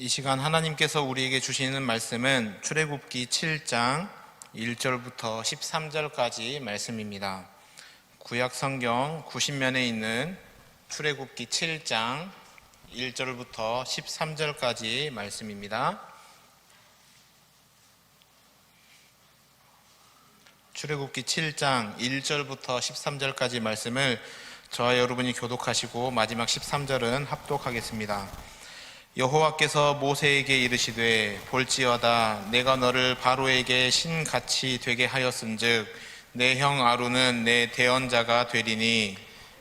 이 시간 하나님께서 우리에게 주시는 말씀은 출애굽기 7장 1절부터 13절까지 말씀입니다. 구약 성경 90면에 있는 출애굽기 7장 1절부터 13절까지 말씀입니다. 출애굽기 7장 1절부터 13절까지 말씀을 저와 여러분이 교독하시고 마지막 13절은 합독하겠습니다. 여호와께서 모세에게 이르시되 볼지어다 내가 너를 바로에게 신같이 되게 하였은즉 내 형 아론은 내 대언자가 되리니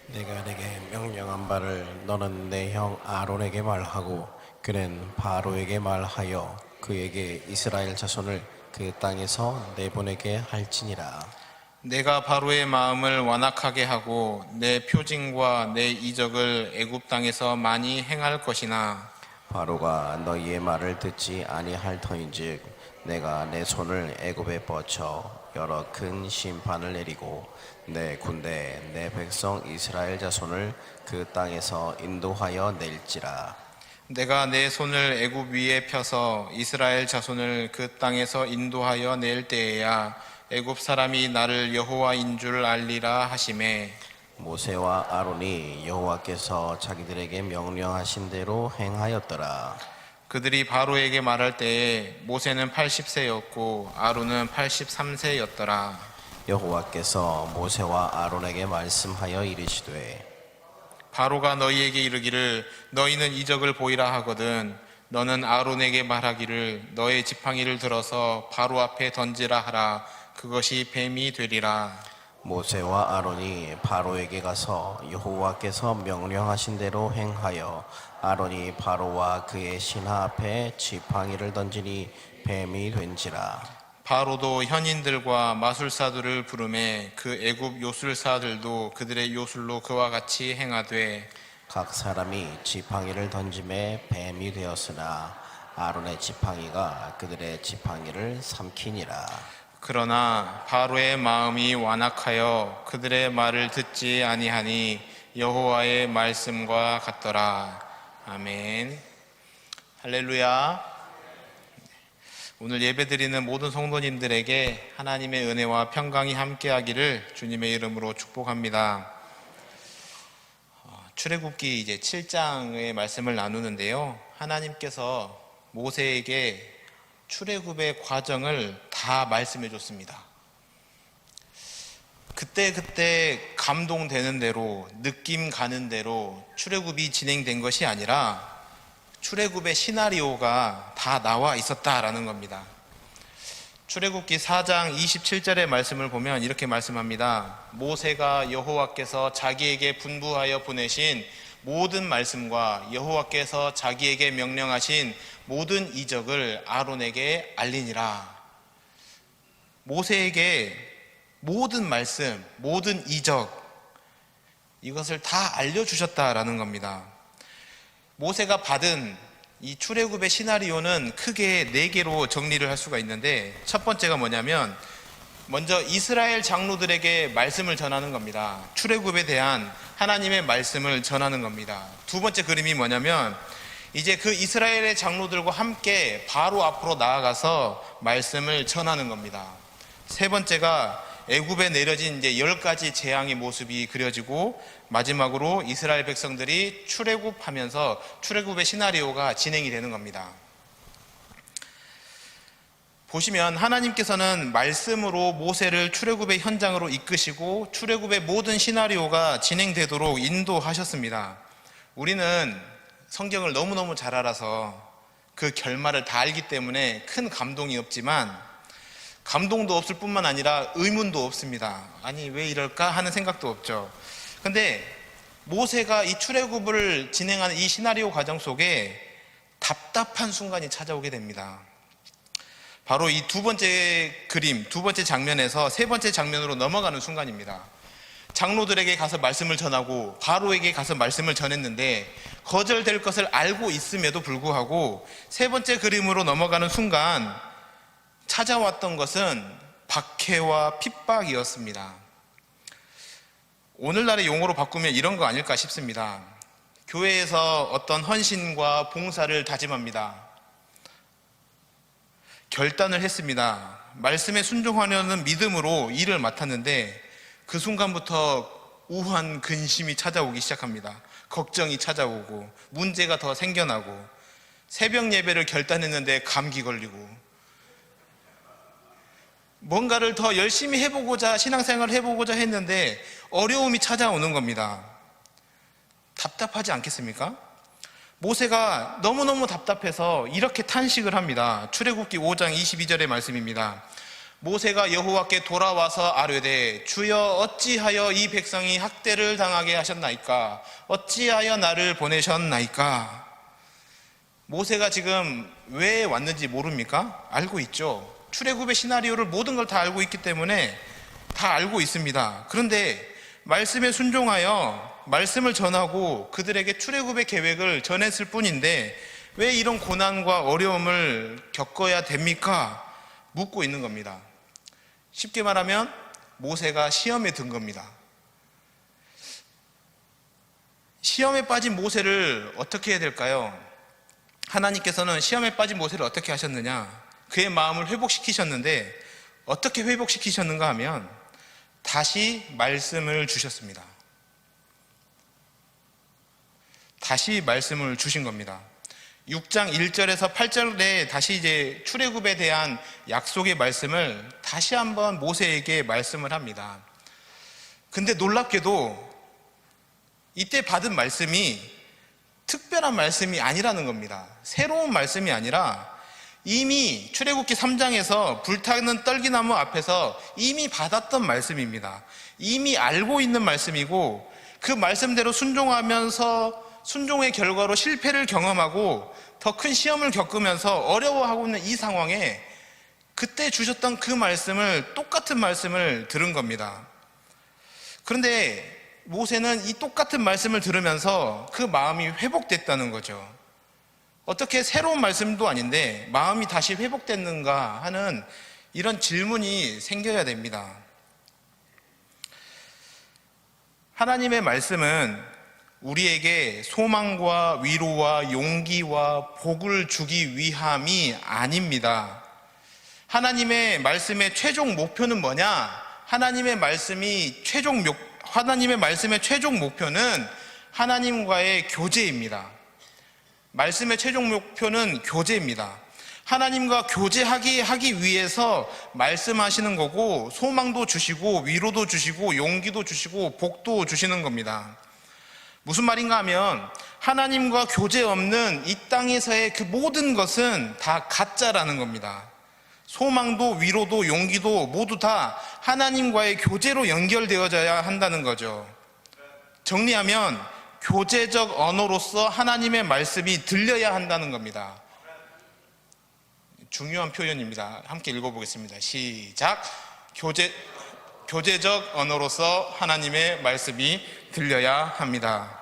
내가 내게 명령한 바를 너는 내 형 아론에게 말하고 그는 바로에게 말하여 그에게 이스라엘 자손을 그 땅에서 내보내게 할지니라. 내가 바로의 마음을 완악하게 하고 내 표징과 내 이적을 애굽 땅에서 많이 행할 것이나 바로가 너희의 말을 듣지 아니할 터인즉 내가 내 손을 애굽에 뻗쳐 여러 큰 심판을 내리고 내 군대 내 백성 이스라엘 자손을 그 땅에서 인도하여 낼지라. 내가 내 손을 애굽 위에 펴서 이스라엘 자손을 그 땅에서 인도하여 낼 때에야 애굽 사람이 나를 여호와인 줄 알리라 하시매 모세와 아론이 여호와께서 자기들에게 명령하신 대로 행하였더라. 그들이 바로에게 말할 때에 모세는 80세였고 아론은 83세였더라. 여호와께서 모세와 아론에게 말씀하여 이르시되 바로가 너희에게 이르기를 너희는 이적을 보이라 하거든 너는 아론에게 말하기를 너의 지팡이를 들어서 바로 앞에 던지라 하라. 그것이 뱀이 되리라. 모세와 아론이 바로에게 가서 여호와께서 명령하신 대로 행하여 아론이 바로와 그의 신하 앞에 지팡이를 던지니 뱀이 된지라. 바로도 현인들과 마술사들을 부르매 그 애굽 요술사들도 그들의 요술로 그와 같이 행하되 각 사람이 지팡이를 던짐에 뱀이 되었으나 아론의 지팡이가 그들의 지팡이를 삼키니라. 그러나 바로의 마음이 완악하여 그들의 말을 듣지 아니하니 여호와의 말씀과 같더라. 아멘. 할렐루야. 오늘 예배드리는 모든 성도님들에게 하나님의 은혜와 평강이 함께하기를 주님의 이름으로 축복합니다. 출애굽기 이제 7장의 말씀을 나누는데요. 하나님께서 모세에게 출애굽의 과정을 다 말씀해 줬습니다. 그때 감동되는 대로 느낌 가는 대로 출애굽이 진행된 것이 아니라 출애굽의 시나리오가 다 나와 있었다라는 겁니다. 출애굽기 4장 27절의 말씀을 보면 이렇게 말씀합니다. 모세가 여호와께서 자기에게 분부하여 보내신 모든 말씀과 여호와께서 자기에게 명령하신 모든 이적을 아론에게 알리니라. 모세에게 모든 말씀, 모든 이적 이것을 다 알려주셨다라는 겁니다. 모세가 받은 이 출애굽의 시나리오는 크게 4개로 정리를 할 수가 있는데 첫 번째가 뭐냐면 먼저 이스라엘 장로들에게 말씀을 전하는 겁니다. 출애굽에 대한 하나님의 말씀을 전하는 겁니다. 두 번째 그림이 뭐냐면 이제 그 이스라엘의 장로들과 함께 바로 앞으로 나아가서 말씀을 전하는 겁니다. 세 번째가 애굽에 내려진 이제 10가지 재앙의 모습이 그려지고 마지막으로 이스라엘 백성들이 출애굽하면서 출애굽의 시나리오가 진행이 되는 겁니다. 보시면 하나님께서는 말씀으로 모세를 출애굽의 현장으로 이끄시고 출애굽의 모든 시나리오가 진행되도록 인도하셨습니다. 우리는 성경을 너무너무 잘 알아서 그 결말을 다 알기 때문에 큰 감동이 없지만 감동도 없을 뿐만 아니라 의문도 없습니다. 아니 왜 이럴까 하는 생각도 없죠. 근데 모세가 이 출애굽을 진행하는 이 시나리오 과정 속에 답답한 순간이 찾아오게 됩니다. 바로 이 두 번째 그림, 두 번째 장면에서 세 번째 장면으로 넘어가는 순간입니다. 장로들에게 가서 말씀을 전하고 바로에게 가서 말씀을 전했는데 거절될 것을 알고 있음에도 불구하고 세 번째 그림으로 넘어가는 순간 찾아왔던 것은 박해와 핍박이었습니다. 오늘날의 용어로 바꾸면 이런 거 아닐까 싶습니다. 교회에서 어떤 헌신과 봉사를 다짐합니다. 결단을 했습니다. 말씀에 순종하려는 믿음으로 일을 맡았는데 그 순간부터 우한 근심이 찾아오기 시작합니다. 걱정이 찾아오고 문제가 더 생겨나고 새벽 예배를 결단했는데 감기 걸리고 뭔가를 더 열심히 해보고자 신앙생활을 해보고자 했는데 어려움이 찾아오는 겁니다. 답답하지 않겠습니까? 모세가 너무너무 답답해서 이렇게 탄식을 합니다. 출애굽기 5장 22절의 말씀입니다. 모세가 여호와께 돌아와서 아뢰되 주여 어찌하여 이 백성이 학대를 당하게 하셨나이까? 어찌하여 나를 보내셨나이까? 모세가 지금 왜 왔는지 모릅니까? 알고 있죠. 출애굽의 시나리오를 모든 걸 다 알고 있기 때문에 다 알고 있습니다. 그런데 말씀에 순종하여 말씀을 전하고 그들에게 출애굽의 계획을 전했을 뿐인데 왜 이런 고난과 어려움을 겪어야 됩니까? 묻고 있는 겁니다. 쉽게 말하면 모세가 시험에 든 겁니다. 시험에 빠진 모세를 어떻게 해야 될까요? 하나님께서는 시험에 빠진 모세를 어떻게 하셨느냐? 그의 마음을 회복시키셨는데 어떻게 회복시키셨는가 하면 다시 말씀을 주셨습니다. 다시 말씀을 주신 겁니다. 6장 1절에서 8절에 다시 이제 출애굽에 대한 약속의 말씀을 다시 한번 모세에게 말씀을 합니다. 근데 놀랍게도 이때 받은 말씀이 특별한 말씀이 아니라는 겁니다. 새로운 말씀이 아니라 이미 출애굽기 3장에서 불타는 떨기나무 앞에서 이미 받았던 말씀입니다. 이미 알고 있는 말씀이고 그 말씀대로 순종하면서 순종의 결과로 실패를 경험하고 더 큰 시험을 겪으면서 어려워하고 있는 이 상황에 그때 주셨던 그 말씀을 똑같은 말씀을 들은 겁니다. 그런데 모세는 이 똑같은 말씀을 들으면서 그 마음이 회복됐다는 거죠. 어떻게 새로운 말씀도 아닌데 마음이 다시 회복됐는가 하는 이런 질문이 생겨야 됩니다. 하나님의 말씀은 우리에게 소망과 위로와 용기와 복을 주기 위함이 아닙니다. 하나님의 말씀의 최종 목표는 뭐냐? 하나님의 말씀의 최종 목표는 하나님과의 교제입니다. 말씀의 최종 목표는 교제입니다. 하나님과 교제하기 위해서 말씀하시는 거고 소망도 주시고 위로도 주시고 용기도 주시고 복도 주시는 겁니다. 무슨 말인가 하면 하나님과 교제 없는 이 땅에서의 그 모든 것은 다 가짜라는 겁니다. 소망도 위로도 용기도 모두 다 하나님과의 교제로 연결되어져야 한다는 거죠. 정리하면 교제적 언어로서 하나님의 말씀이 들려야 한다는 겁니다. 중요한 표현입니다. 함께 읽어보겠습니다. 시작. 교제적 언어로서 하나님의 말씀이 들려야 합니다.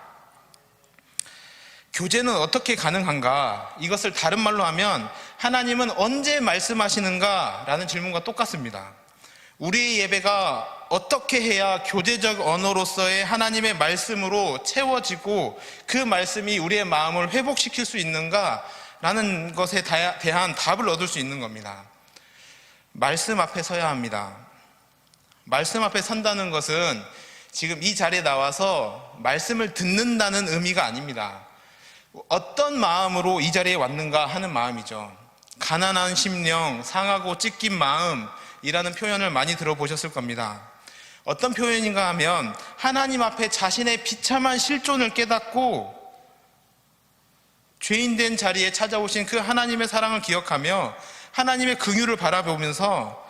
교제는 어떻게 가능한가? 이것을 다른 말로 하면 하나님은 언제 말씀하시는가? 라는 질문과 똑같습니다. 우리의 예배가 어떻게 해야 교제적 언어로서의 하나님의 말씀으로 채워지고 그 말씀이 우리의 마음을 회복시킬 수 있는가? 라는 것에 대한 답을 얻을 수 있는 겁니다. 말씀 앞에 서야 합니다. 말씀 앞에 선다는 것은 지금 이 자리에 나와서 말씀을 듣는다는 의미가 아닙니다. 어떤 마음으로 이 자리에 왔는가 하는 마음이죠. 가난한 심령, 상하고 찢긴 마음이라는 표현을 많이 들어보셨을 겁니다. 어떤 표현인가 하면 하나님 앞에 자신의 비참한 실존을 깨닫고 죄인된 자리에 찾아오신 그 하나님의 사랑을 기억하며 하나님의 긍휼을 바라보면서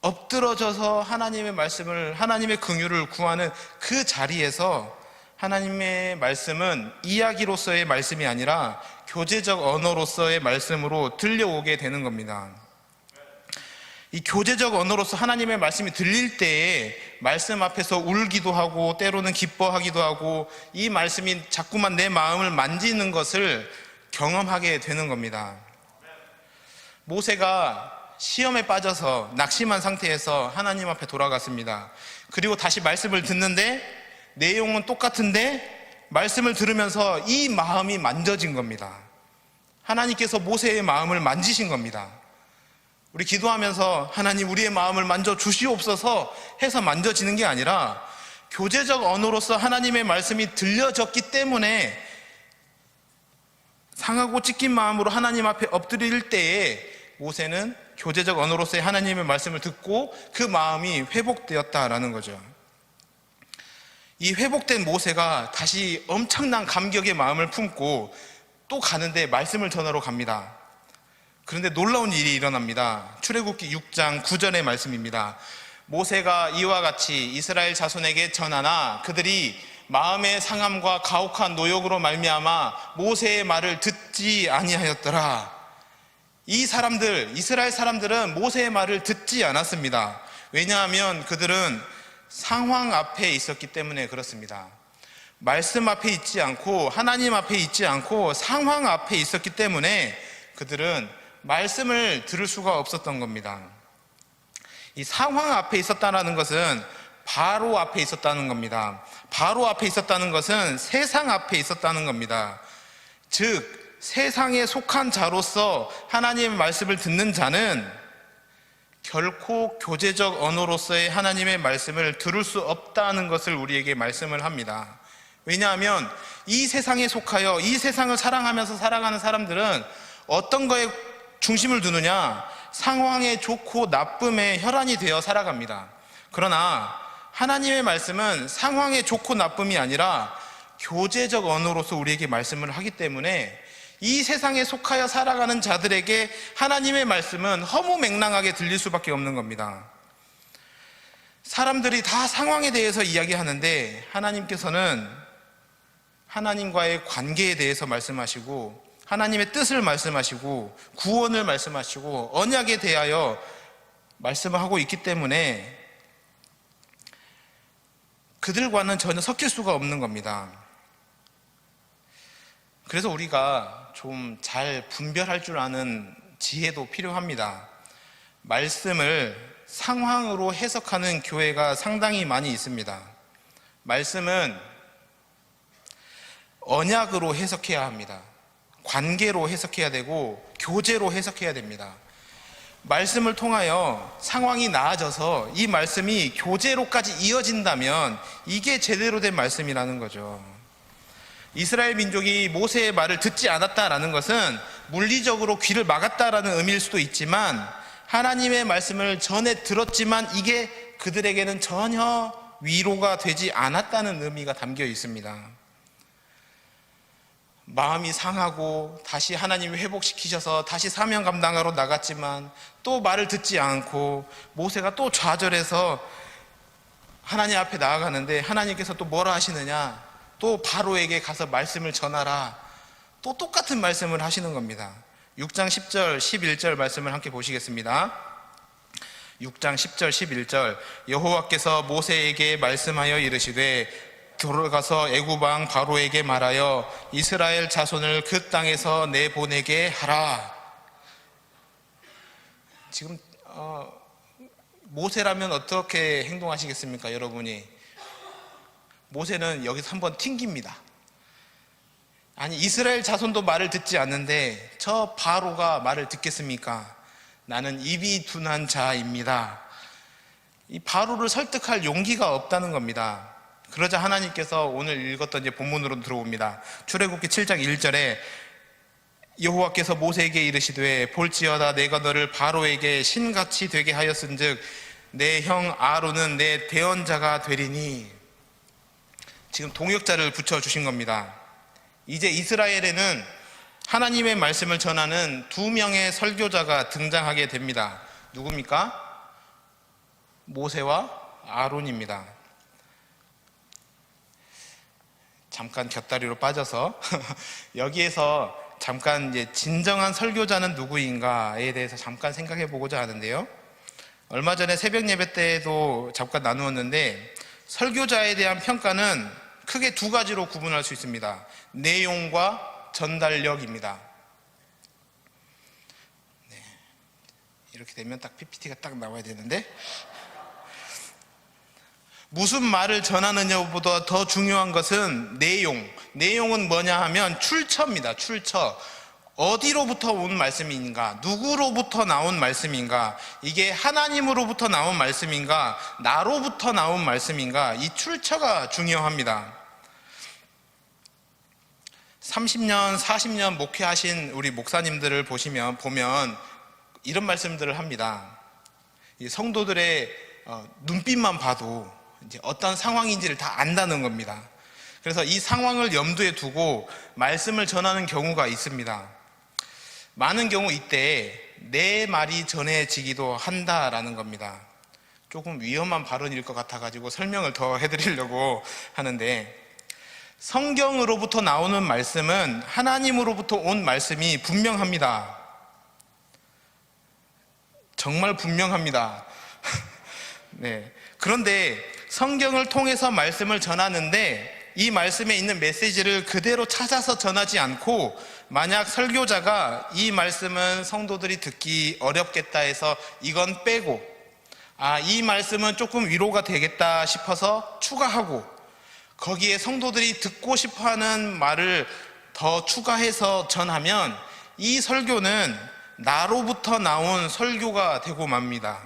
엎드러져서 하나님의 말씀을, 하나님의 긍휼을 구하는 그 자리에서 하나님의 말씀은 이야기로서의 말씀이 아니라 교제적 언어로서의 말씀으로 들려오게 되는 겁니다. 이 교제적 언어로서 하나님의 말씀이 들릴 때에 말씀 앞에서 울기도 하고 때로는 기뻐하기도 하고 이 말씀이 자꾸만 내 마음을 만지는 것을 경험하게 되는 겁니다. 모세가 시험에 빠져서 낙심한 상태에서 하나님 앞에 돌아갔습니다. 그리고 다시 말씀을 듣는데 내용은 똑같은데 말씀을 들으면서 이 마음이 만져진 겁니다. 하나님께서 모세의 마음을 만지신 겁니다. 우리 기도하면서 하나님 우리의 마음을 만져 주시옵소서 해서 만져지는 게 아니라 교제적 언어로서 하나님의 말씀이 들려졌기 때문에 상하고 찢긴 마음으로 하나님 앞에 엎드릴 때에 모세는 교제적 언어로서의 하나님의 말씀을 듣고 그 마음이 회복되었다라는 거죠. 이 회복된 모세가 다시 엄청난 감격의 마음을 품고 또 가는데 말씀을 전하러 갑니다. 그런데 놀라운 일이 일어납니다. 출애굽기 6장 9절의 말씀입니다. 모세가 이와 같이 이스라엘 자손에게 전하나 그들이 마음의 상함과 가혹한 노역으로 말미암아 모세의 말을 듣지 아니하였더라. 이 사람들, 이스라엘 사람들은 모세의 말을 듣지 않았습니다. 왜냐하면 그들은 상황 앞에 있었기 때문에 그렇습니다. 말씀 앞에 있지 않고 하나님 앞에 있지 않고 상황 앞에 있었기 때문에 그들은 말씀을 들을 수가 없었던 겁니다. 이 상황 앞에 있었다는 것은 바로 앞에 있었다는 겁니다. 바로 앞에 있었다는 것은 세상 앞에 있었다는 겁니다. 즉 세상에 속한 자로서 하나님의 말씀을 듣는 자는 결코 교제적 언어로서의 하나님의 말씀을 들을 수 없다는 것을 우리에게 말씀을 합니다. 왜냐하면 이 세상에 속하여 이 세상을 사랑하면서 살아가는 사람들은 어떤 거에 중심을 두느냐? 상황에 좋고 나쁨에 혈안이 되어 살아갑니다. 그러나 하나님의 말씀은 상황에 좋고 나쁨이 아니라 교제적 언어로서 우리에게 말씀을 하기 때문에 이 세상에 속하여 살아가는 자들에게 하나님의 말씀은 허무맹랑하게 들릴 수밖에 없는 겁니다. 사람들이 다 상황에 대해서 이야기하는데 하나님께서는 하나님과의 관계에 대해서 말씀하시고 하나님의 뜻을 말씀하시고 구원을 말씀하시고 언약에 대하여 말씀을 하고 있기 때문에 그들과는 전혀 섞일 수가 없는 겁니다. 그래서 우리가 좀 잘 분별할 줄 아는 지혜도 필요합니다. 말씀을 상황으로 해석하는 교회가 상당히 많이 있습니다. 말씀은 언약으로 해석해야 합니다. 관계로 해석해야 되고 교제로 해석해야 됩니다. 말씀을 통하여 상황이 나아져서 이 말씀이 교제로까지 이어진다면 이게 제대로 된 말씀이라는 거죠. 이스라엘 민족이 모세의 말을 듣지 않았다라는 것은 물리적으로 귀를 막았다라는 의미일 수도 있지만 하나님의 말씀을 전에 들었지만 이게 그들에게는 전혀 위로가 되지 않았다는 의미가 담겨 있습니다. 마음이 상하고 다시 하나님이 회복시키셔서 다시 사명 감당하러 나갔지만 또 말을 듣지 않고 모세가 또 좌절해서 하나님 앞에 나아가는데 하나님께서 또 뭐라 하시느냐? 또 바로에게 가서 말씀을 전하라. 또 똑같은 말씀을 하시는 겁니다. 6장 10절 11절 말씀을 함께 보시겠습니다. 6장 10절 11절 여호와께서 모세에게 말씀하여 이르시되 돌아가서 애굽 왕 바로에게 말하여 이스라엘 자손을 그 땅에서 내보내게 하라. 지금 모세라면 어떻게 행동하시겠습니까? 여러분이 모세는 여기서 한번 튕깁니다. 아니 이스라엘 자손도 말을 듣지 않는데 저 바로가 말을 듣겠습니까? 나는 입이 둔한 자입니다. 이 바로를 설득할 용기가 없다는 겁니다. 그러자 하나님께서 오늘 읽었던 이제 본문으로 들어옵니다. 출애굽기 7장 1절에 여호와께서 모세에게 이르시되 볼지어다 내가 너를 바로에게 신같이 되게 하였은즉 내 형 아론은 내 대언자가 되리니. 지금 동역자를 붙여주신 겁니다. 이제 이스라엘에는 하나님의 말씀을 전하는 2명의 설교자가 등장하게 됩니다. 누굽니까? 모세와 아론입니다. 잠깐 곁다리로 빠져서 여기에서 잠깐 이제 진정한 설교자는 누구인가에 대해서 잠깐 생각해 보고자 하는데요. 얼마 전에 새벽 예배 때도 잠깐 나누었는데 설교자에 대한 평가는 크게 2가지로 구분할 수 있습니다. 내용과 전달력입니다. 네. 이렇게 되면 딱 PPT가 딱 나와야 되는데 무슨 말을 전하느냐보다 더 중요한 것은 내용. 내용은 뭐냐 하면 출처입니다. 출처. 어디로부터 온 말씀인가? 누구로부터 나온 말씀인가? 이게 하나님으로부터 나온 말씀인가? 나로부터 나온 말씀인가? 이 출처가 중요합니다. 30년, 40년 목회하신 우리 목사님들을 보면 이런 말씀들을 합니다. 이 성도들의 눈빛만 봐도 이제 어떤 상황인지를 다 안다는 겁니다. 그래서 이 상황을 염두에 두고 말씀을 전하는 경우가 있습니다. 많은 경우 이때 내 말이 전해지기도 한다라는 겁니다. 조금 위험한 발언일 것 같아가지고 설명을 더 해드리려고 하는데, 성경으로부터 나오는 말씀은 하나님으로부터 온 말씀이 분명합니다. 정말 분명합니다. 네. 그런데 성경을 통해서 말씀을 전하는데 이 말씀에 있는 메시지를 그대로 찾아서 전하지 않고, 만약 설교자가 이 말씀은 성도들이 듣기 어렵겠다 해서 이건 빼고, 이 말씀은 조금 위로가 되겠다 싶어서 추가하고, 거기에 성도들이 듣고 싶어하는 말을 더 추가해서 전하면 이 설교는 나로부터 나온 설교가 되고 맙니다.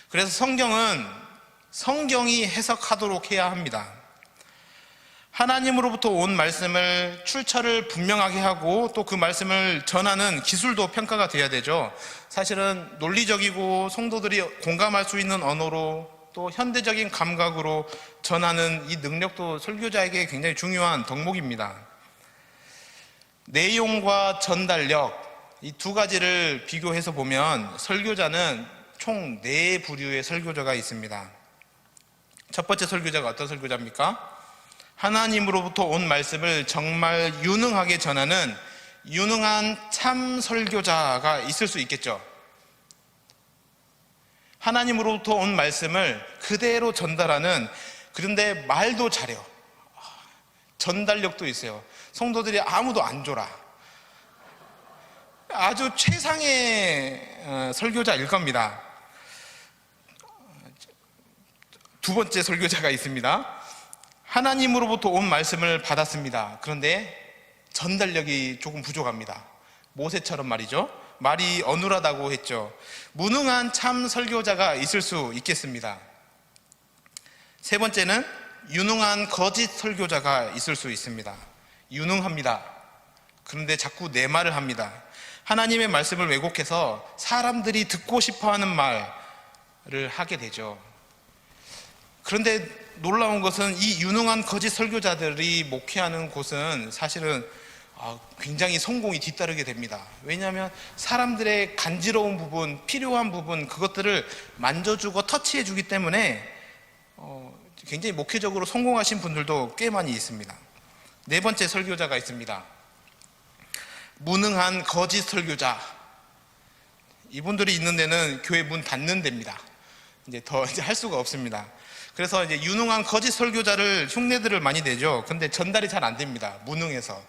그래서 성경은 성경이 해석하도록 해야 합니다. 하나님으로부터 온 말씀을 출처를 분명하게 하고 또 그 말씀을 전하는 기술도 평가가 돼야 되죠. 사실은 논리적이고 성도들이 공감할 수 있는 언어로 또 현대적인 감각으로 전하는 이 능력도 설교자에게 굉장히 중요한 덕목입니다. 내용과 전달력, 이 두 가지를 비교해서 보면 설교자는 총 4부류의 설교자가 있습니다. 첫 번째 설교자가 어떤 설교자입니까? 하나님으로부터 온 말씀을 정말 유능하게 전하는 유능한 참 설교자가 있을 수 있겠죠. 하나님으로부터 온 말씀을 그대로 전달하는, 그런데 말도 잘해요. 전달력도 있어요. 성도들이 아무도 안 졸아. 아주 최상의 설교자일 겁니다. 두 번째 설교자가 있습니다. 하나님으로부터 온 말씀을 받았습니다. 그런데 전달력이 조금 부족합니다. 모세처럼 말이죠. 말이 어눌하다고 했죠. 무능한 참 설교자가 있을 수 있겠습니다. 세 번째는 유능한 거짓 설교자가 있을 수 있습니다. 유능합니다. 그런데 자꾸 내 말을 합니다. 하나님의 말씀을 왜곡해서 사람들이 듣고 싶어하는 말을 하게 되죠. 그런데 놀라운 것은 이 유능한 거짓 설교자들이 목회하는 곳은 사실은 굉장히 성공이 뒤따르게 됩니다. 왜냐하면 사람들의 간지러운 부분, 필요한 부분, 그것들을 만져주고 터치해주기 때문에 굉장히 목회적으로 성공하신 분들도 꽤 많이 있습니다. 네 번째 설교자가 있습니다. 무능한 거짓 설교자. 이분들이 있는 데는 교회 문 닫는 데입니다. 이제 할 수가 없습니다. 그래서 이제 유능한 거짓 설교자를 흉내들을 많이 내죠. 근데 전달이 잘 안 됩니다. 무능해서.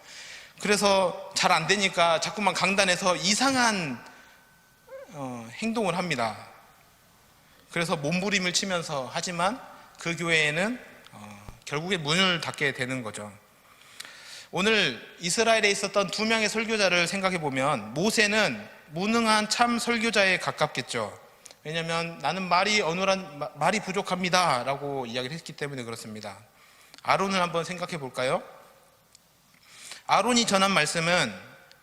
그래서 잘 안 되니까 자꾸만 강단에서 이상한 행동을 합니다. 그래서 몸부림을 치면서 하지만 그 교회에는 결국에 문을 닫게 되는 거죠. 오늘 이스라엘에 있었던 2명의 설교자를 생각해 보면 모세는 무능한 참 설교자에 가깝겠죠. 왜냐하면 나는 말이 부족합니다 라고 이야기를 했기 때문에 그렇습니다. 아론을 한번 생각해 볼까요? 아론이 전한 말씀은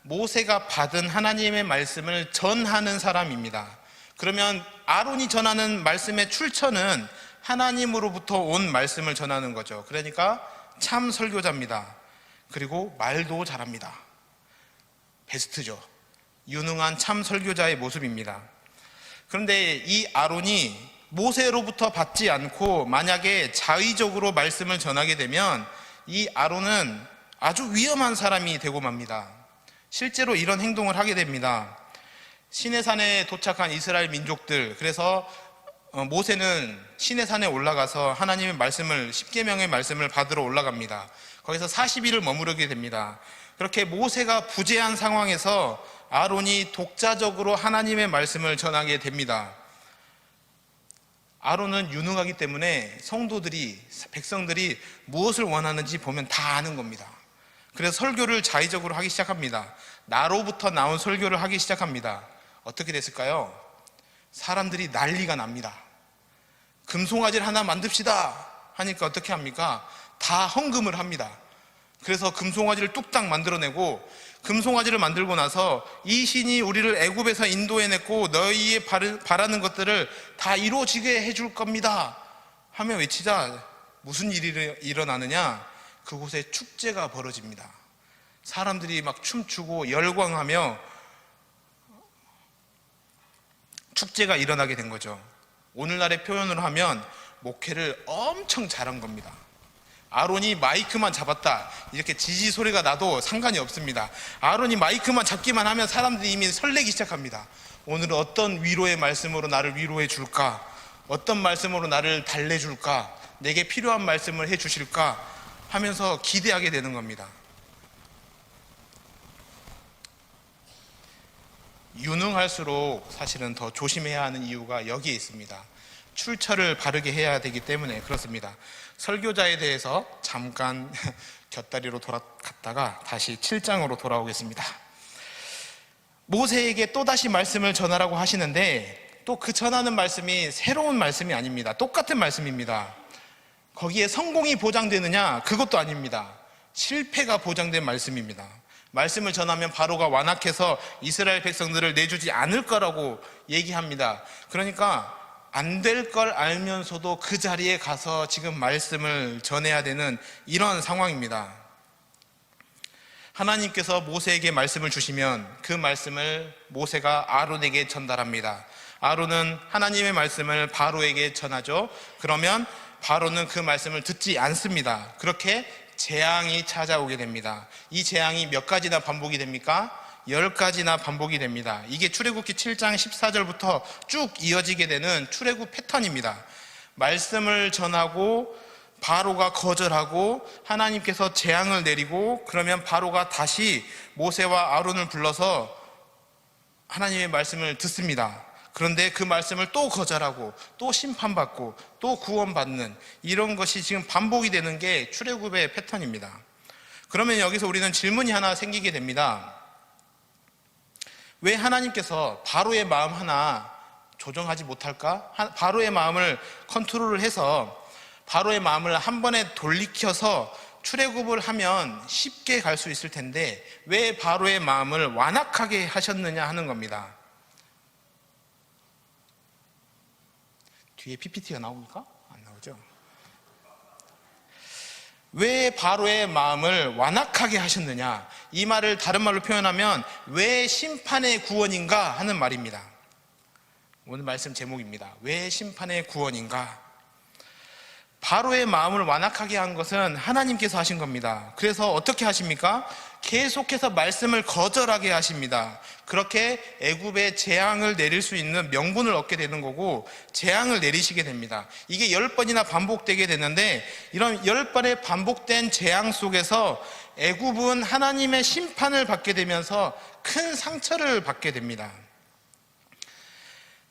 모세가 받은 하나님의 말씀을 전하는 사람입니다. 그러면 아론이 전하는 말씀의 출처는 하나님으로부터 온 말씀을 전하는 거죠. 그러니까 참 설교자입니다. 그리고 말도 잘합니다. 베스트죠. 유능한 참 설교자의 모습입니다. 그런데 이 아론이 모세로부터 받지 않고 만약에 자의적으로 말씀을 전하게 되면 이 아론은 아주 위험한 사람이 되고 맙니다. 실제로 이런 행동을 하게 됩니다. 시내산에 도착한 이스라엘 민족들, 그래서 모세는 시내산에 올라가서 하나님의 말씀을, 10계명의 말씀을 받으러 올라갑니다. 거기서 40일을 머무르게 됩니다. 그렇게 모세가 부재한 상황에서 아론이 독자적으로 하나님의 말씀을 전하게 됩니다. 아론은 유능하기 때문에 성도들이, 백성들이 무엇을 원하는지 보면 다 아는 겁니다. 그래서 설교를 자의적으로 하기 시작합니다. 나로부터 나온 설교를 하기 시작합니다. 어떻게 됐을까요? 사람들이 난리가 납니다. 금송아지를 하나 만듭시다 하니까 어떻게 합니까? 다 헌금을 합니다. 그래서 금송아지를 뚝딱 만들어내고, 금송아지를 만들고 나서 이 신이 우리를 애굽에서 인도해냈고 너희의 바라는 것들을 다 이루어지게 해줄 겁니다 하며 외치자 무슨 일이 일어나느냐? 그곳에 축제가 벌어집니다. 사람들이 막 춤추고 열광하며 축제가 일어나게 된 거죠. 오늘날의 표현으로 하면 목회를 엄청 잘한 겁니다. 아론이 마이크만 잡았다 이렇게 지지 소리가 나도 상관이 없습니다. 아론이 마이크만 잡기만 하면 사람들이 이미 설레기 시작합니다. 오늘은 어떤 위로의 말씀으로 나를 위로해 줄까? 어떤 말씀으로 나를 달래줄까? 내게 필요한 말씀을 해 주실까? 하면서 기대하게 되는 겁니다. 유능할수록 사실은 더 조심해야 하는 이유가 여기에 있습니다. 출처를 바르게 해야 되기 때문에 그렇습니다. 설교자에 대해서 잠깐 곁다리로 돌아갔다가 다시 7장으로 돌아오겠습니다. 모세에게 또다시 말씀을 전하라고 하시는데 또 그 전하는 말씀이 새로운 말씀이 아닙니다. 똑같은 말씀입니다. 거기에 성공이 보장되느냐? 그것도 아닙니다. 실패가 보장된 말씀입니다. 말씀을 전하면 바로가 완악해서 이스라엘 백성들을 내주지 않을 거라고 얘기합니다. 그러니까 안 될 걸 알면서도 그 자리에 가서 지금 말씀을 전해야 되는 이런 상황입니다. 하나님께서 모세에게 말씀을 주시면 그 말씀을 모세가 아론에게 전달합니다. 아론은 하나님의 말씀을 바로에게 전하죠. 그러면 바로는 그 말씀을 듣지 않습니다. 그렇게 재앙이 찾아오게 됩니다. 이 재앙이 몇 가지나 반복이 됩니까? 10가지나 반복이 됩니다. 이게 출애굽기 7장 14절부터 쭉 이어지게 되는 출애굽 패턴입니다. 말씀을 전하고 바로가 거절하고 하나님께서 재앙을 내리고, 그러면 바로가 다시 모세와 아론을 불러서 하나님의 말씀을 듣습니다. 그런데 그 말씀을 또 거절하고 또 심판받고 또 구원받는 이런 것이 지금 반복이 되는 게 출애굽의 패턴입니다. 그러면 여기서 우리는 질문이 하나 생기게 됩니다. 왜 하나님께서 바로의 마음 하나 조정하지 못할까? 바로의 마음을 컨트롤을 해서 바로의 마음을 한 번에 돌이켜서 출애굽을 하면 쉽게 갈 수 있을 텐데 왜 바로의 마음을 완악하게 하셨느냐 하는 겁니다. 뒤에 PPT가 나옵니까? 안 나오죠? 왜 바로의 마음을 완악하게 하셨느냐? 이 말을 다른 말로 표현하면 왜 심판의 구원인가 하는 말입니다. 오늘 말씀 제목입니다. 왜 심판의 구원인가? 바로의 마음을 완악하게 한 것은 하나님께서 하신 겁니다. 그래서 어떻게 하십니까? 계속해서 말씀을 거절하게 하십니다. 그렇게 애굽에 재앙을 내릴 수 있는 명분을 얻게 되는 거고 재앙을 내리시게 됩니다. 이게 10번이나 반복되게 되는데 이런 10번의 반복된 재앙 속에서 애굽은 하나님의 심판을 받게 되면서 큰 상처를 받게 됩니다.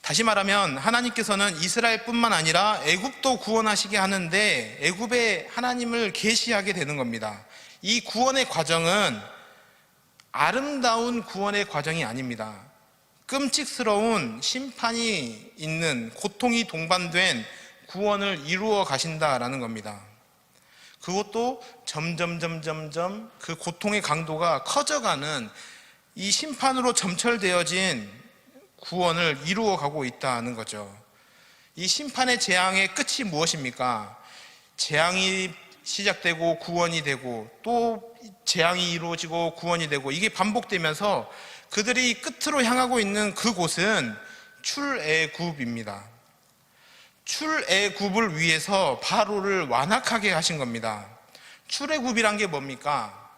다시 말하면 하나님께서는 이스라엘뿐만 아니라 애굽도 구원하시게 하는데 애굽에 하나님을 계시하게 되는 겁니다. 이 구원의 과정은 아름다운 구원의 과정이 아닙니다. 끔찍스러운 심판이 있는, 고통이 동반된 구원을 이루어 가신다라는 겁니다. 그것도 점점 그 고통의 강도가 커져가는 이 심판으로 점철되어진 구원을 이루어 가고 있다는 거죠. 이 심판의 재앙의 끝이 무엇입니까? 재앙이 시작되고 구원이 되고 또 재앙이 이루어지고 구원이 되고 이게 반복되면서 그들이 끝으로 향하고 있는 그곳은 출애굽입니다. 출애굽을 위해서 바로를 완악하게 하신 겁니다. 출애굽이란 게 뭡니까?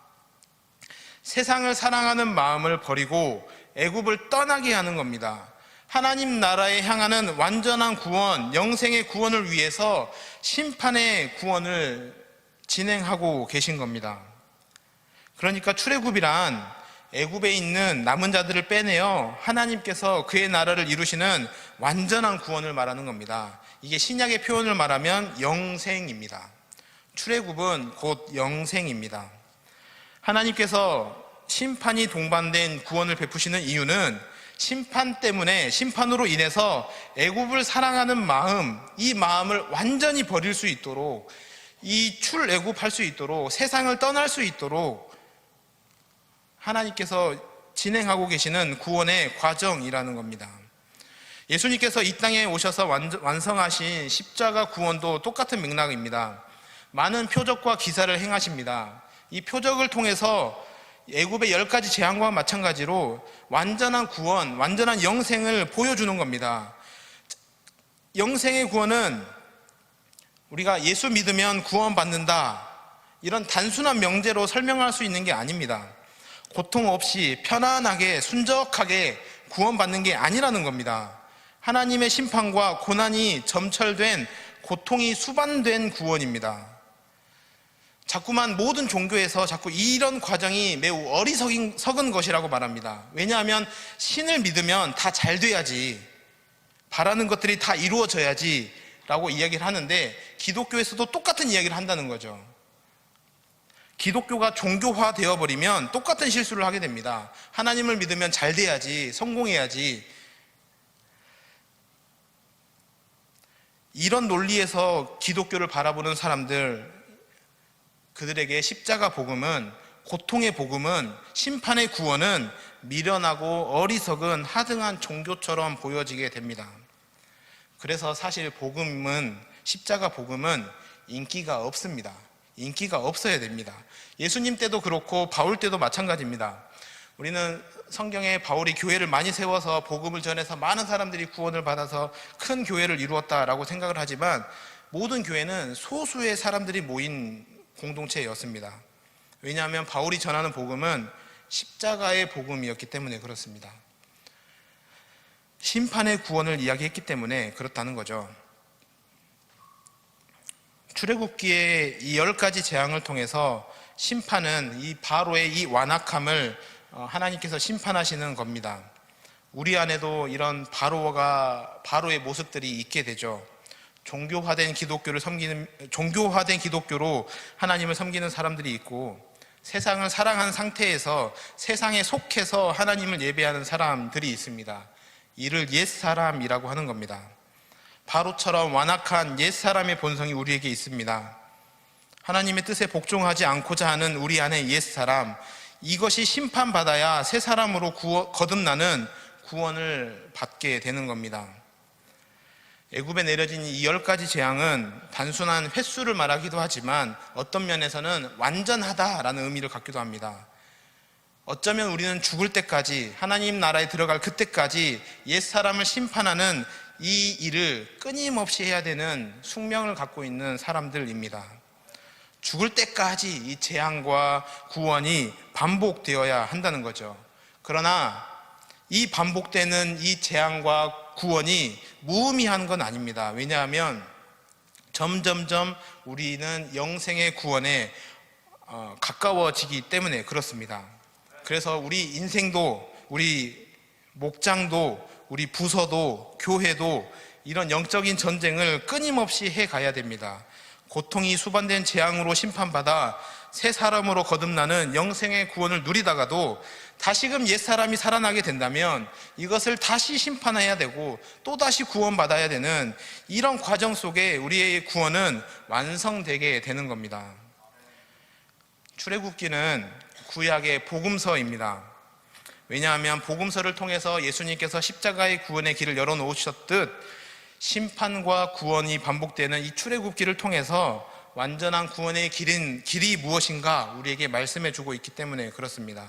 세상을 사랑하는 마음을 버리고 애굽을 떠나게 하는 겁니다. 하나님 나라에 향하는 완전한 구원, 영생의 구원을 위해서 심판의 구원을 진행하고 계신 겁니다. 그러니까 출애굽이란 애굽에 있는 남은 자들을 빼내어 하나님께서 그의 나라를 이루시는 완전한 구원을 말하는 겁니다. 이게 신약의 표현을 말하면 영생입니다. 출애굽은 곧 영생입니다. 하나님께서 심판이 동반된 구원을 베푸시는 이유는 심판 때문에, 심판으로 인해서 애굽을 사랑하는 마음, 이 마음을 완전히 버릴 수 있도록, 이 출애굽할 수 있도록, 세상을 떠날 수 있도록 하나님께서 진행하고 계시는 구원의 과정이라는 겁니다. 예수님께서 이 땅에 오셔서 완성하신 십자가 구원도 똑같은 맥락입니다. 많은 표적과 기사를 행하십니다. 이 표적을 통해서 애굽의 10가지 재앙과 마찬가지로 완전한 구원, 완전한 영생을 보여주는 겁니다. 영생의 구원은 우리가 예수 믿으면 구원받는다, 이런 단순한 명제로 설명할 수 있는 게 아닙니다. 고통 없이 편안하게 순적하게 구원받는 게 아니라는 겁니다. 하나님의 심판과 고난이 점철된, 고통이 수반된 구원입니다. 자꾸만 모든 종교에서 자꾸 이런 과정이 매우 어리석은 것이라고 말합니다. 왜냐하면 신을 믿으면 다 잘 돼야지, 바라는 것들이 다 이루어져야지 라고 이야기를 하는데, 기독교에서도 똑같은 이야기를 한다는 거죠. 기독교가 종교화 되어버리면 똑같은 실수를 하게 됩니다. 하나님을 믿으면 잘 돼야지, 성공해야지, 이런 논리에서 기독교를 바라보는 사람들, 그들에게 십자가 복음은, 고통의 복음은, 심판의 구원은 미련하고 어리석은 하등한 종교처럼 보여지게 됩니다. 그래서 사실 복음은, 십자가 복음은 인기가 없습니다. 인기가 없어야 됩니다. 예수님 때도 그렇고 바울 때도 마찬가지입니다. 우리는 성경에 바울이 교회를 많이 세워서 복음을 전해서 많은 사람들이 구원을 받아서 큰 교회를 이루었다라고 생각을 하지만, 모든 교회는 소수의 사람들이 모인 공동체였습니다. 왜냐하면 바울이 전하는 복음은 십자가의 복음이었기 때문에 그렇습니다. 심판의 구원을 이야기했기 때문에 그렇다는 거죠. 출애굽기의 이 10가지 재앙을 통해서 심판은 이 바로의 이 완악함을 하나님께서 심판하시는 겁니다. 우리 안에도 이런 바로의 모습들이 있게 되죠. 종교화된 기독교로 하나님을 섬기는 사람들이 있고, 세상을 사랑하는 상태에서 세상에 속해서 하나님을 예배하는 사람들이 있습니다. 이를 옛사람이라고 하는 겁니다. 바로처럼 완악한 옛사람의 본성이 우리에게 있습니다. 하나님의 뜻에 복종하지 않고자 하는 우리 안의 옛사람, 이것이 심판받아야 새 사람으로 거듭나는 구원을 받게 되는 겁니다. 애굽에 내려진 이 10가지 재앙은 단순한 횟수를 말하기도 하지만 어떤 면에서는 완전하다라는 의미를 갖기도 합니다. 어쩌면 우리는 죽을 때까지, 하나님 나라에 들어갈 그때까지 옛사람을 심판하는 이 일을 끊임없이 해야 되는 숙명을 갖고 있는 사람들입니다. 죽을 때까지 이 재앙과 구원이 반복되어야 한다는 거죠. 그러나 이 반복되는 이 재앙과 구원이 무의미한 건 아닙니다. 왜냐하면 점점점 우리는 영생의 구원에 가까워지기 때문에 그렇습니다. 그래서 우리 인생도, 우리 목장도, 우리 부서도, 교회도 이런 영적인 전쟁을 끊임없이 해가야 됩니다. 고통이 수반된 재앙으로 심판받아 새 사람으로 거듭나는 영생의 구원을 누리다가도 다시금 옛사람이 살아나게 된다면 이것을 다시 심판해야 되고 또다시 구원받아야 되는 이런 과정 속에 우리의 구원은 완성되게 되는 겁니다. 출애굽기는 구약의 복음서입니다. 왜냐하면 복음서를 통해서 예수님께서 십자가의 구원의 길을 열어놓으셨듯 심판과 구원이 반복되는 이 출애굽기를 통해서 완전한 구원의 길이 무엇인가 우리에게 말씀해 주고 있기 때문에 그렇습니다.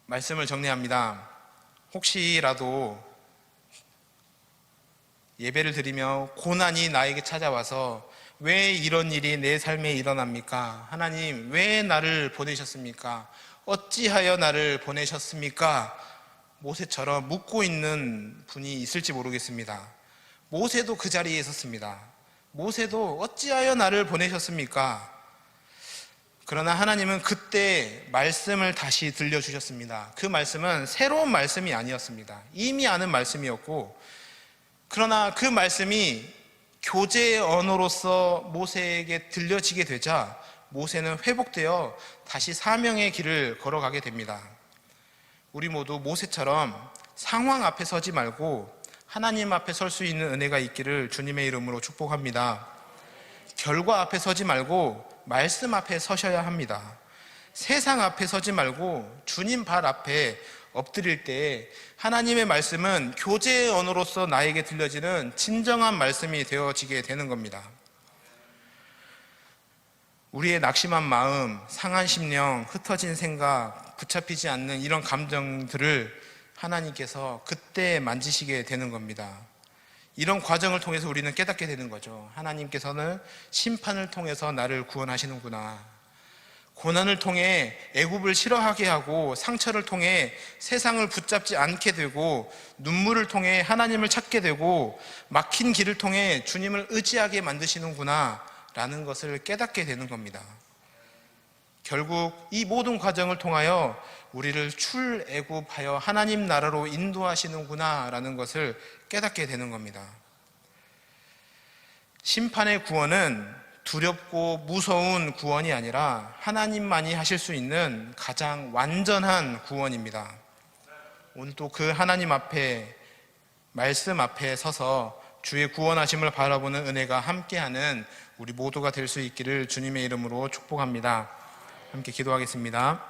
말씀을 정리합니다. 혹시라도 예배를 드리며 고난이 나에게 찾아와서 왜 이런 일이 내 삶에 일어납니까? 하나님, 왜 나를 보내셨습니까? 어찌하여 나를 보내셨습니까? 모세처럼 묻고 있는 분이 있을지 모르겠습니다. 모세도 그 자리에 있었습니다. 모세도 어찌하여 나를 보내셨습니까? 그러나 하나님은 그때 말씀을 다시 들려주셨습니다. 그 말씀은 새로운 말씀이 아니었습니다. 이미 아는 말씀이었고, 그러나 그 말씀이 교제의 언어로서 모세에게 들려지게 되자 모세는 회복되어 다시 사명의 길을 걸어가게 됩니다. 우리 모두 모세처럼 상황 앞에 서지 말고 하나님 앞에 설 수 있는 은혜가 있기를 주님의 이름으로 축복합니다. 결과 앞에 서지 말고 말씀 앞에 서셔야 합니다. 세상 앞에 서지 말고 주님 발 앞에 엎드릴 때 하나님의 말씀은 교제의 언어로서 나에게 들려지는 진정한 말씀이 되어지게 되는 겁니다. 우리의 낙심한 마음, 상한 심령, 흩어진 생각, 붙잡히지 않는 이런 감정들을 하나님께서 그때 만지시게 되는 겁니다. 이런 과정을 통해서 우리는 깨닫게 되는 거죠. 하나님께서는 심판을 통해서 나를 구원하시는구나. 고난을 통해 애굽을 싫어하게 하고 상처를 통해 세상을 붙잡지 않게 되고 눈물을 통해 하나님을 찾게 되고 막힌 길을 통해 주님을 의지하게 만드시는구나 라는 것을 깨닫게 되는 겁니다. 결국 이 모든 과정을 통하여 우리를 출애굽하여 하나님 나라로 인도하시는구나 라는 것을 깨닫게 되는 겁니다. 심판의 구원은 두렵고 무서운 구원이 아니라 하나님만이 하실 수 있는 가장 완전한 구원입니다. 오늘도 그 하나님 앞에, 말씀 앞에 서서 주의 구원하심을 바라보는 은혜가 함께하는 우리 모두가 될 수 있기를 주님의 이름으로 축복합니다. 함께 기도하겠습니다.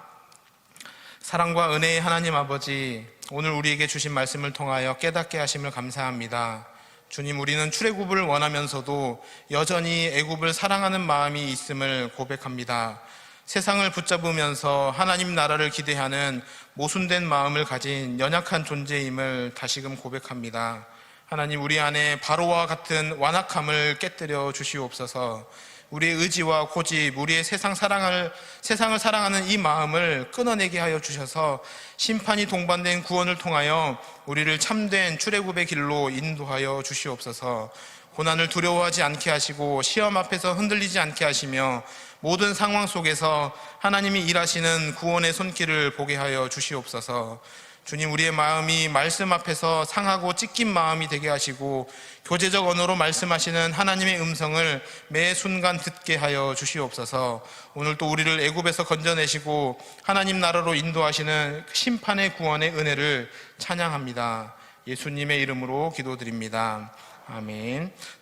사랑과 은혜의 하나님 아버지, 오늘 우리에게 주신 말씀을 통하여 깨닫게 하심을 감사합니다. 주님, 우리는 출애굽을 원하면서도 여전히 애굽을 사랑하는 마음이 있음을 고백합니다. 세상을 붙잡으면서 하나님 나라를 기대하는 모순된 마음을 가진 연약한 존재임을 다시금 고백합니다. 하나님, 우리 안에 바로와 같은 완악함을 깨뜨려 주시옵소서. 우리의 의지와 고집, 우리의 세상을 사랑하는 이 마음을 끊어내게 하여 주셔서 심판이 동반된 구원을 통하여 우리를 참된 출애굽의 길로 인도하여 주시옵소서. 고난을 두려워하지 않게 하시고 시험 앞에서 흔들리지 않게 하시며 모든 상황 속에서 하나님이 일하시는 구원의 손길을 보게 하여 주시옵소서. 주님, 우리의 마음이 말씀 앞에서 상하고 찢긴 마음이 되게 하시고 교제적 언어로 말씀하시는 하나님의 음성을 매 순간 듣게 하여 주시옵소서. 오늘 또 우리를 애굽에서 건져내시고 하나님 나라로 인도하시는 심판의 구원의 은혜를 찬양합니다. 예수님의 이름으로 기도드립니다. 아멘.